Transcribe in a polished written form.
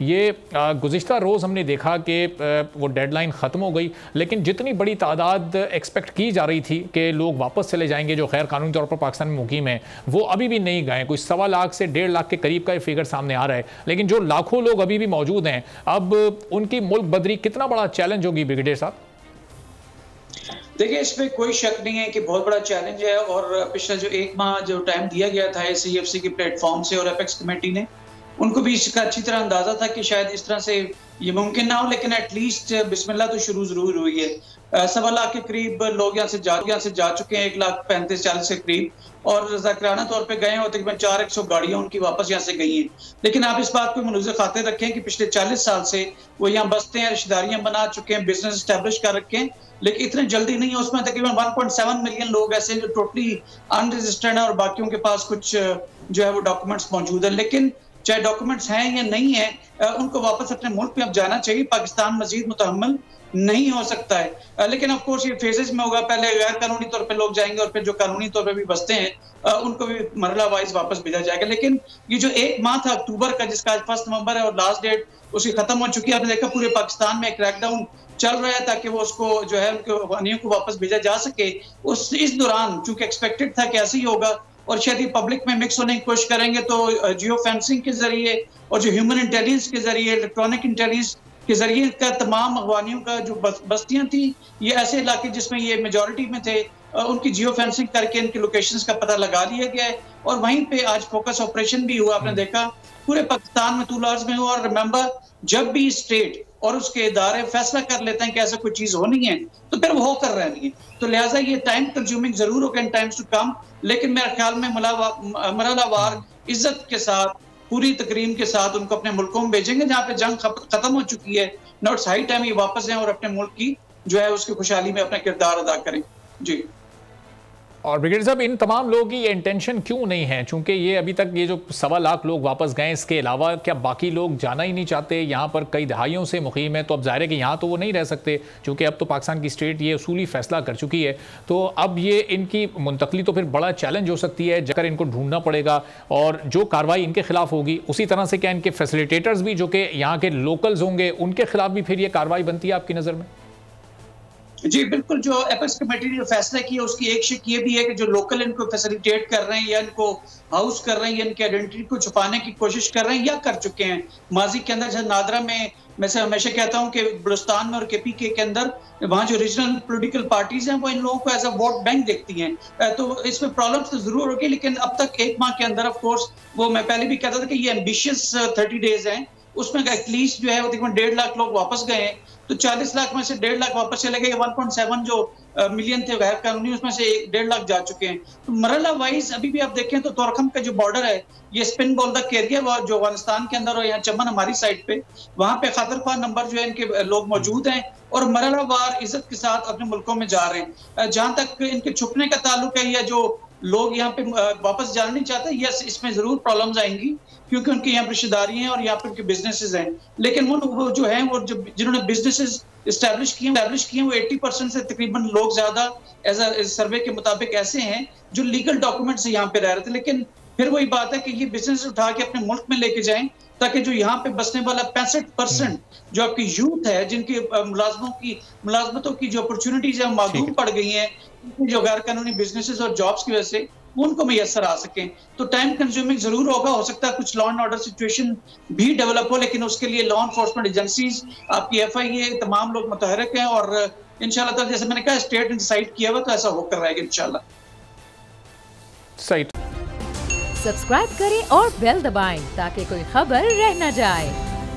ये गुज़िश्ता रोज़ हमने देखा कि वो डेडलाइन ख़त्म हो गई, लेकिन जितनी बड़ी तादाद एक्सपेक्ट की जा रही थी कि लोग वापस चले जाएंगे जो गैर कानूनी तौर पर पाकिस्तान में मुकीम हैं, वो अभी भी नहीं गए। कुछ 1.25 लाख से 1.5 लाख के करीब का ये फिगर सामने आ रहा है, लेकिन जो लाखों लोग अभी भी मौजूद हैं, अब उनकी मुल्क बदरी कितना बड़ा चैलेंज होगी ब्रिगेडियर साहब? देखिए, इसमें कोई शक नहीं है कि बहुत बड़ा चैलेंज है। और पिछला जो 1 माह जो टाइम दिया गया था SCFC के प्लेटफॉर्म से और एपेक्स कमेटी ने, उनको भी इसका अच्छी तरह अंदाजा था कि शायद इस तरह से ये मुमकिन ना हो, लेकिन एटलीस्ट बिस्मिल्लाह तो शुरू जरूर हुई है। 1.25 लाख के करीब लोग यहाँ से जा चुके हैं, 1,35,40 के करीब, और ज़ाकिराना तौर पे गए हैं और तकरीबन 400 गाड़ियां उनकी वापस यहाँ से गई हैं। लेकिन आप इस बात को मनुज़ खातिर रखें कि पिछले 40 साल से वो यहाँ बसते हैं, रिश्तेदारियां बना चुके हैं, बिजनेस एस्टेब्लिश कर रखे हैं, लेकिन इतने जल्दी नहीं है। उसमें तकरीबन 1.7 मिलियन लोग ऐसे जो टोटली अनरजिस्टर्ड है और बाकियों के पास कुछ जो है वो डॉक्यूमेंट्स मौजूद है। लेकिन चाहे डॉक्यूमेंट्स हैं या नहीं है, उनको वापस अपने मुल्क में अब जाना चाहिए। पाकिस्तान मजीद मुतहम्मिल नहीं हो सकता है। लेकिन ऑफ कोर्स ये फेजेस में होगा, पहले गैर कानूनी तौर पे लोग जाएंगे और फिर जो कानूनी तौर पे भी बसते हैं उनको भी मरला वाइज वापस भेजा जाएगा। लेकिन ये जो 1 माह था अक्टूबर का, जिसका आज 1 नवंबर है और लास्ट डेट उसकी खत्म हो चुकी है, आपने देखा पूरे पाकिस्तान में एक क्रैकडाउन चल रहा है ताकि वो उसको जो है उनके अफगानियों को वापस भेजा जा सके। इस दौरान चूंकि एक्सपेक्टेड था कि ऐसे ही होगा और शायद ये पब्लिक में मिक्स होने की कोशिश करेंगे, तो जियो फेंसिंग के जरिए और जो ह्यूमन इंटेलिजेंस के जरिए, इलेक्ट्रॉनिक इंटेलिजेंस के जरिए का तमाम अफगानियों का जो बस्तियां थी, ये ऐसे इलाके जिसमें ये मेजॉरिटी में थे, उनकी जियो फेंसिंग करके इनकी लोकेशंस का पता लगा लिया गया है और वहीं पे आज फोकस ऑपरेशन भी हुआ। आपने देखा पूरे पाकिस्तान में तूलाज में हुआ। और रिमेंबर, जब भी स्टेट और उसके इदारे फैसला कर लेते हैं कि ऐसा कोई चीज होनी है तो फिर वो होकर रहनी है। तो लिहाजा ये टाइम कंज्यूमिंग जरूर होगा इन टाइम्स टू कम, लेकिन मेरे ख्याल में मरहलावार इज्जत के साथ, पूरी तकरीम के साथ उनको अपने मुल्कों में भेजेंगे जहाँ पे जंग खत्म हो चुकी है। नॉट हाई टाइम ये वापस जाएं और अपने मुल्क की जो है उसकी खुशहाली में अपना किरदार अदा करें। जी। और ब्रिगेडियर साहब, इन तमाम लोगों की ये इंटेंशन क्यों नहीं है? चूंकि ये अभी तक ये जो 1.25 लाख लोग वापस गए, इसके अलावा क्या बाकी लोग जाना ही नहीं चाहते? यहाँ पर कई दहाइयों से मुकीम है, तो अब जाहिर है कि यहाँ तो वो नहीं रह सकते, चूंकि अब तो पाकिस्तान की स्टेट ये उसूली फैसला कर चुकी है। तो अब ये इनकी मुंतकली तो फिर बड़ा चैलेंज हो सकती है, जगह इनको ढूंढना पड़ेगा और जो कार्रवाई इनके खिलाफ होगी उसी तरह से क्या इनके फैसिलिटेटर्स भी जो कि यहाँ के लोकल्स होंगे उनके खिलाफ भी फिर ये कार्रवाई बनती है आपकी नज़र में? जी बिल्कुल, जो एपेक्स कमेटी ने जो फैसला किया उसकी एक शिक ये भी है कि जो लोकल इनको फैसिलिटेट कर रहे हैं या इनको हाउस कर रहे हैं या इनकी आइडेंटिटी को छुपाने की कोशिश कर रहे हैं या कर चुके हैं माजी के अंदर, जैसे नादरा में मैं से हमेशा कहता हूं कि बलूचिस्तान में और KPK के अंदर वहां जो रीजनल पॉलिटिकल पार्टीज हैं वो इन लोगों को एज अ वोट बैंक देखती हैं। तो इसमें प्रॉब्लम्स तो जरूर होगी, लेकिन अब तक 1 माह के अंदर ऑफ कोर्स वो मैं पहले भी कहता था कि ये एम्बिशियस 30 डेज हैं, उसमें एटलीस्ट जो है वो तकरीबन 1.5 लाख लोग वापस गए हैं। तो 40 लाख में से 1.5 लाख वापस चले गए। 1.7 जो मिलियन थे गैर कानूनी, उसमें से 1.5 लाख जा चुके हैं। तो मरहला वाइज अभी भी आप देखें तो तोरखम का जो बॉर्डर है, ये स्पिन बोल्डक एरिया जो अफगानिस्तान के अंदर और यहाँ चमन हमारी साइड पे, वहां पे खातरख्वाह नंबर जो है इनके लोग मौजूद हैं और मरहलावार इज्जत के साथ अपने मुल्कों में जा रहे हैं। जहां तक इनके छुपने का ताल्लुक है या जो लोग यहाँ पे वापस जाना नहीं चाहते, यस इसमें जरूर प्रॉब्लम्स आएंगी क्योंकि उनकी यहाँ पर रिश्तेदारी हैं और यहाँ पर उनके बिजनेसेस हैं। लेकिन वो जो है वो जिन्होंने बिजनेसेस इस्टेब्लिश किए वो 80% से तकरीबन लोग ज्यादा एज अ सर्वे के मुताबिक ऐसे हैं जो लीगल डॉक्यूमेंट से यहाँ पे रह रहे थे। लेकिन फिर वही बात है कि ये बिजनेस उठा के अपने मुल्क में लेके जाएं ताकि जो यहाँ पे बसने वाला 65% जो आपकी यूथ है, जिनकी मुलाजमतों की जो अपॉर्चुनिटीज है मालूम पड़ गई हैं, जो गैर कानूनी बिजनेसेस और जॉब्स की वजह से उनको मैसर आ सकें। तो टाइम कंज्यूमिंग जरूर होगा, हो सकता है कुछ लॉ एंड ऑर्डर सिचुएशन भी डेवलप हो, लेकिन उसके लिए लॉ एनफोर्समेंट एजेंसीज, आपकी FIA, तमाम लोग मुतहरक हैं और इंशाल्लाह जैसे मैंने कहा स्टेट ने डिसाइड किया हुआ तो ऐसा होकर रहेगा इंशाल्लाह। सही। सब्सक्राइब करें और बेल दबाएं ताकि कोई खबर रह न जाए।